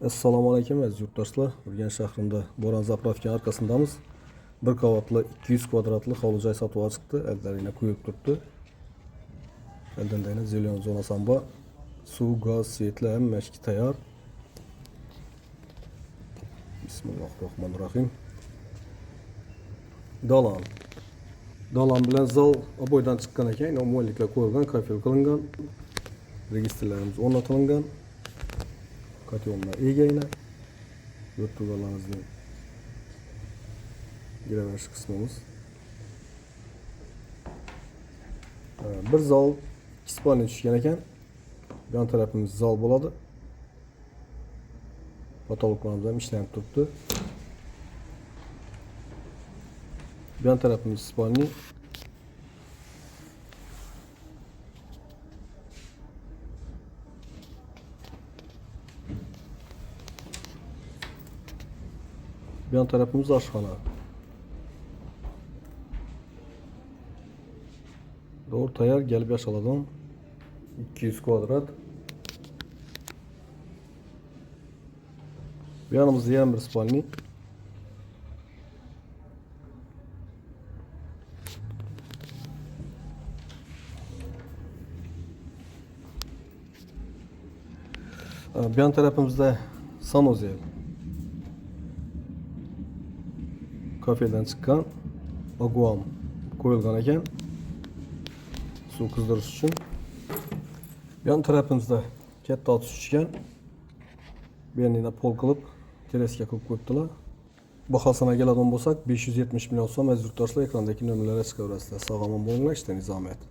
Assalomu alaykum aziz yurtdoshlar. Urganch shahrida Boran zapravka arkasındamiz. Bir qavatli 200 kvadratli hovli joy sotuvga chiqdi. Ellarina kuyib turibdi. Eldanda zelion zona samba. Suv, gaz, svetlar ham mashki tayyor. Bismillahirrohmanirrohim. Dalan bilan zal oboydan chiqqan ekan. Nomo'lliklar qo'yilgan, kafel qilingan. Registrlarimiz o'rnatilgan. Katyonlar egaylar. Yo'ttugalarimizni giraverish qismimiz. Bir zal 2 spalni tushgan ekan. Yan tarafimiz zal bo'ladi. Patologlarimiz ham ishlanib turibdi. Yan tarafimiz spalni. Yan tarafımız aşxona. Doğru tayar gelip yaşaladım. 200 kvadrat. Bir yanımızda yan bir spalni. Bir yan tarafımızda sanuzel. Kafeden çıkan aguam koyulgan ekan suv qizdirish uchun. Yan tarafimizda katta otish tushgan. Bu yerda pol qilib terasga qo'yib qo'yibdilar. Bahosini keladigan bo'lsak 570 million so'm aziz yurtdoshlar, ekrandagi nomerlarga chiqaverasizlar. Sog' omon bo'linglar, ishdan nizomiyat.